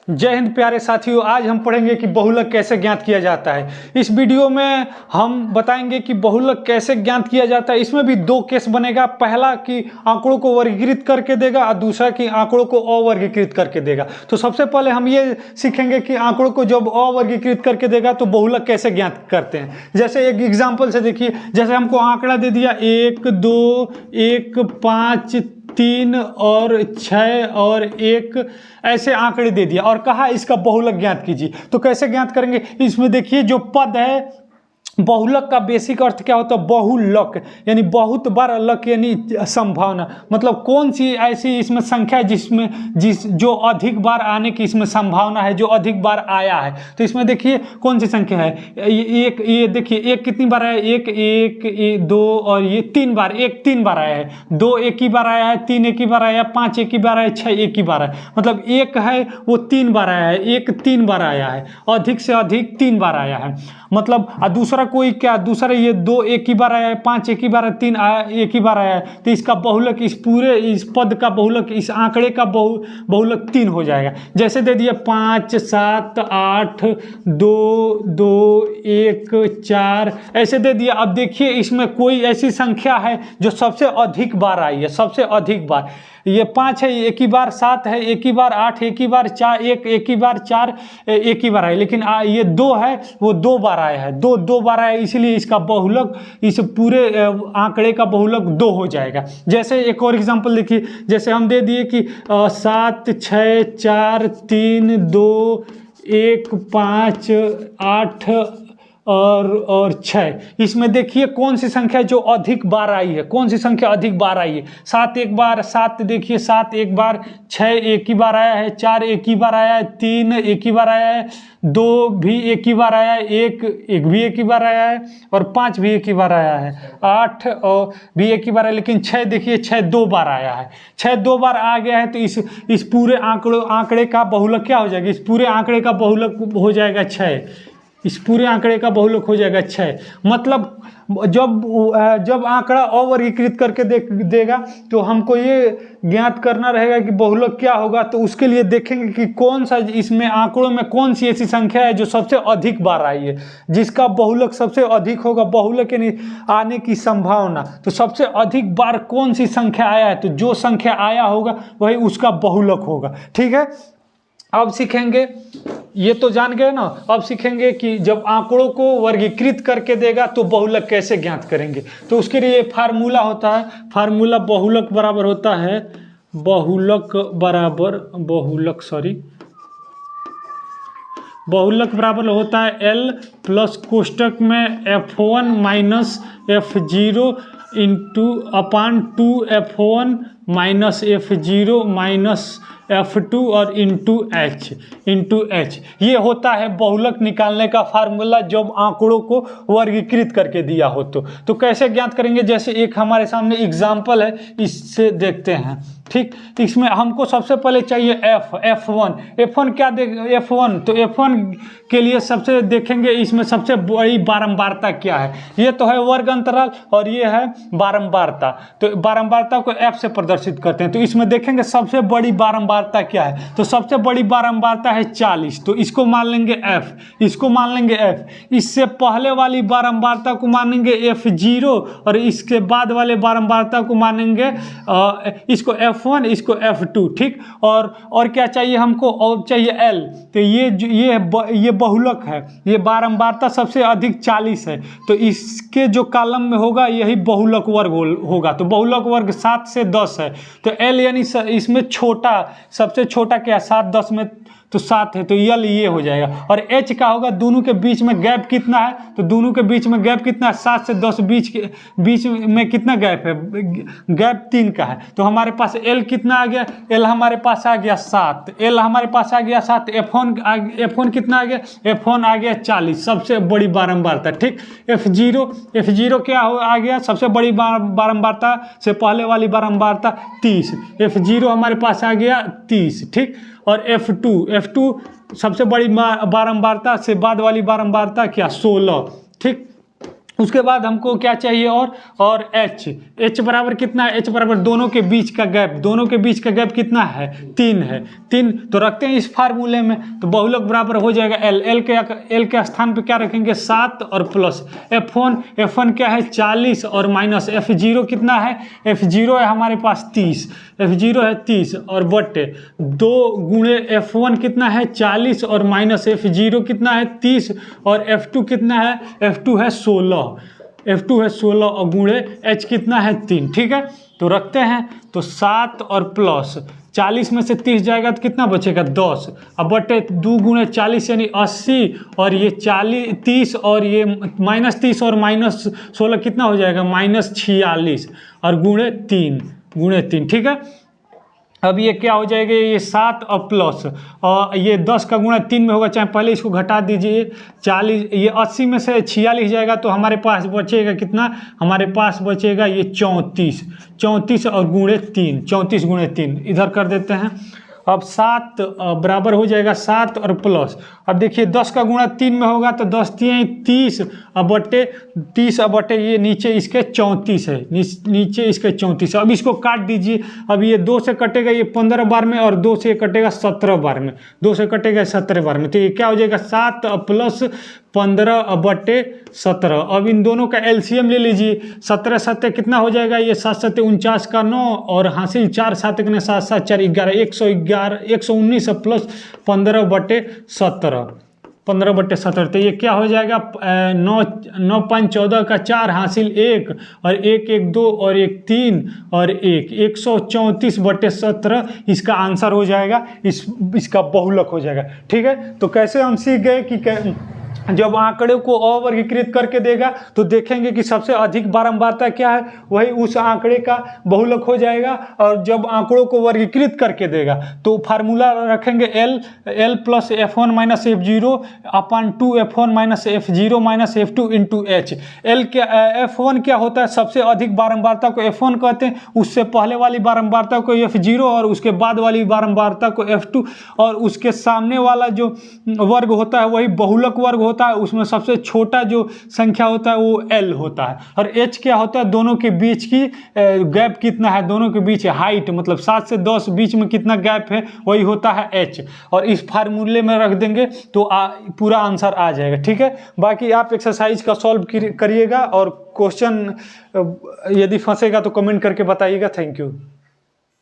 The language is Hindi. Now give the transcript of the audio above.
जय हिंद प्यारे साथियों। आज हम पढ़ेंगे कि बहुलक कैसे ज्ञात किया जाता है। इस वीडियो में हम बताएंगे कि बहुलक कैसे ज्ञात किया जाता है। इसमें भी दो केस बनेगा, पहला कि आंकड़ों को वर्गीकृत करके देगा और दूसरा कि आंकड़ों को अवर्गीकृत करके देगा। तो सबसे पहले हम ये सीखेंगे कि आंकड़ों को जब अवर्गीकृत करके देगा तो बहुलक कैसे ज्ञात करते हैं। जैसे एक एग्जाम्पल से देखिए, जैसे हमको आंकड़ा दे दिया 1 2 1 5 3 और 6 और 1, ऐसे आंकड़े दे दिया और कहा इसका बहुलक ज्ञात कीजिए। तो कैसे ज्ञात करेंगे? इसमें देखिए जो पद है, बहुलक का बेसिक अर्थ क्या होता है? बहुलक यानी बहुत बार लक यानी संभावना, मतलब कौन सी ऐसी इसमें संख्या है जो अधिक बार आने की इसमें संभावना है, जो अधिक बार आया है। तो इसमें देखिए कौन सी संख्या है। ये देखिए एक कितनी बार आया? एक 2 और ये 3 बार। एक 3 बार आया है, 2 एक ही बार आया है, 3 एक ही बार आया है, 5 एक ही बार आया है, 6 एक ही बार आया है। मतलब एक है वो 3 बार आया है, एक 3 बार आया है, अधिक से अधिक 3 बार आया है। मतलब दूसरा कोई क्या, दूसरा ये 2 एक ही बार आया है, 5 एक ही बार आया, 3 एक ही बार आया है। तो इसका बहुलक, इस पद का बहुलक, इस आंकड़े का बहुलक 3 हो जाएगा। जैसे दे दिया 5 7 8 2 2 1 4, ऐसे दे दिया। अब देखिए इसमें कोई ऐसी संख्या है जो सबसे अधिक बार आई है, सबसे अधिक बार। ये 5 है, एक ही बार 7 है, एक ही बार 8, एक ही बार 4, एक ही बार 4, एक ही बार आया। लेकिन ये 2 है वो 2 बार आया है, 2 बार आया, इसलिए इसका बहुलक, इस पूरे आंकड़े का बहुलक 2 हो जाएगा। जैसे एक और एग्जांपल देखिए, जैसे हम दे दिए कि 7 6 4 3 2 1 5 8 और 6। इसमें देखिए कौन सी संख्या जो अधिक बार आई है, कौन सी संख्या अधिक बार आई है। 7 एक बार, 7 देखिए 7 एक बार, 6 एक ही बार आया है, 4 एक ही बार आया है, 3 एक ही बार आया है, 2 भी एक ही बार आया है, 1 भी एक ही बार आया है और 5 भी एक ही बार आया है, 8 और भी एक ही बार है। लेकिन 6 देखिए 6 2 बार आया है, 6 2 बार आ गया है। तो इस पूरे आंकड़े का बहुलक क्या हो जाएगा? इस पूरे आंकड़े का बहुलक हो जाएगा 6। इस पूरे आंकड़े का बहुलक हो जाएगा 6। मतलब जब आंकड़ा अवर्गीकृत करके देगा तो हमको ये ज्ञात करना रहेगा कि बहुलक क्या होगा। तो उसके लिए देखेंगे कि कौन सा इसमें आंकड़ों में कौन सी ऐसी संख्या है जो सबसे अधिक बार आई है, जिसका बहुलक सबसे अधिक होगा। बहुलक यानी आने की संभावना। तो सबसे अधिक बार कौन सी संख्या आया है, तो जो संख्या आया होगा वही उसका बहुलक होगा। ठीक है, अब सीखेंगे, ये तो जान गए ना। अब सीखेंगे कि जब आंकड़ों को वर्गीकृत करके देगा तो बहुलक कैसे ज्ञात करेंगे। तो उसके लिए फार्मूला होता है। फार्मूला बहुलक बराबर होता है, बहुलक बराबर होता है L प्लस कोष्टक में F1 माइनस F0 अपान 2 F1 minus F0 minus F2 और इंटू H। ये होता है बहुलक निकालने का फार्मूला जब आंकड़ों को वर्गीकृत करके दिया हो। तो कैसे ज्ञात करेंगे? जैसे एक हमारे सामने एग्जाम्पल है, इससे देखते हैं। ठीक, इसमें हमको सबसे पहले चाहिए F1 क्या देगा? F1 तो F1 के लिए सबसे देखेंगे इसमें सबसे बड़ी बारंबारता क्या है। ये तो है वर्ग अंतराल और ये है बारंबारता। तो बारंबारता को F से प्रदर्शित करते हैं। तो इसमें देखेंगे सबसे बड़ी बारंबारता क्या है। तो सबसे बड़ी बारंबारता है 40, तो इसको मान लेंगे F, इसको मान लेंगे F। इससे पहले वाली बारंबारता को मानेंगे F0 और इसके बाद वाले बारंबारता को मानेंगे इसको F1, इसको F2। ठीक, और क्या चाहिए हमको? और चाहिए L। तो ये बहुलक है, ये बारंबारता सबसे अधिक 40 है। तो इसके जो कॉलम में होगा यही बहुलक वर्ग होगा। तो बहुलक वर्ग 7 से 10 है। तो L यानी इसमें छोटा, सबसे छोटा क्या है? 7 10 में तो 7 है, तो L ये हो जाएगा। और H का होगा दोनों के बीच में गैप कितना है। तो दोनों के बीच में गैप कितना है? 7 से 10 बीच में कितना गैप है? गैप 3 का है। तो हमारे पास L कितना आ गया? L हमारे पास आ गया 7। L हमारे पास आ गया 7। F1 कितना आ गया? F1 आ गया 40, सबसे बड़ी बारंबारता। ठीक, F0 क्या आ गया? सबसे बड़ी बारंबारता से पहले वाली बारंबारता 30। F0 हमारे पास आ गया 30। ठीक, और F2 सबसे बड़ी बारंबारता से बाद वाली बारंबारता क्या? 16। ठीक, उसके बाद हमको क्या चाहिए और h बराबर कितना है, h बराबर दोनों के बीच का गैप कितना है, 3 है। 3 तो रखते हैं इस फार्मूले में, तो बहुलक बराबर हो जाएगा l के स्थान पे क्या रखेंगे 7 और प्लस f1 क्या है 40 और माइनस f0 कितना है, f0 है हमारे पास 30, f0 है 30 और बटे 2 गुणे f1 कितना है 40 और माइनस f0 कितना है 30 और f2 कितना है, f2 है 16 और गुणे h कितना है 3। ठीक है, तो रखते हैं, तो 7 और प्लस 40 में से 30 जाएगा तो कितना बचेगा 10, अब बटे 2 गुणे 40 यानी 80 और ये 30 और ये माइनस 30 और माइनस 16 कितना हो जाएगा माइनस 46 और गुणे 3। ठीक है, अब ये क्या हो जाएगा, ये 7 और प्लस और ये 10 का गुणा 3 में होगा, चाहे पहले इसको घटा दीजिए 40, ये 80 में से 46 जाएगा तो हमारे पास बचेगा कितना, हमारे पास बचेगा ये 34 और गुणे 3, 34 गुणे 3 इधर कर देते हैं। अब 7 बराबर हो जाएगा 7 और प्लस, अब देखिए 10 का गुणा 3 में होगा तो 10 3 30 अब बटे ये नीचे इसके 34 है, नीचे इसके 34 है। अब इसको काट दीजिए, अब ये 2 से कटेगा ये 15 बार में और 2 से कटेगा 17 बार में, 2 से कटेगा 17 बार में, तो ये क्या हो जाएगा 7 प्लस 15 बटे 17। अब इन दोनों का एलसीएम ले लीजिए, 17 7 कितना हो जाएगा, ये 7 7 49 का 9 और हासिल 4 7 ने 7 7 4 11 119 प्लस 15 बटे 17, तो ये क्या हो जाएगा 9 5 14 का 4 हासिल 1 और 1 1 2 और 1 3 और 134 बटे 17 इसका आंसर हो जाएगा, इसका बहुलक हो जाएगा। ठीक है, तो कैसे हम सीख गए कि जब आंकड़े को अवर्गीकृत करके देगा तो देखेंगे कि सबसे अधिक बारंबारता क्या है, वही उस आंकड़े का बहुलक हो जाएगा। और जब आंकड़ों को वर्गीकृत करके देगा तो फार्मूला रखेंगे l plus f1 minus f0 अपन 2 f1 minus f0 minus f2 into h। f1 क्या होता है, सबसे अधिक बारंबारता को f1 कहते हैं, उससे पहले वाली बारंबारता को f0 और उसके बाद वाली बारंबारता को f2 और उसके सामने वाला जो वर्ग होता है वही बहुलक वर्ग होता है, उसमें सबसे छोटा जो संख्या होता है वो l होता है। और h क्या होता है, दोनों के बीच की गैप कितना है, दोनों के बीच हाइट मतलब 7 से 10 बीच में कितना गैप है वही होता है h, और इस फार्मूले में रख देंगे तो पूरा आंसर आ जाएगा। ठीक है, बाकी आप एक्सरसाइज का सॉल्व करिएगा और क्वेश्चन यदि फंसेगा तो कमेंट करके बताइएगा। Thank you.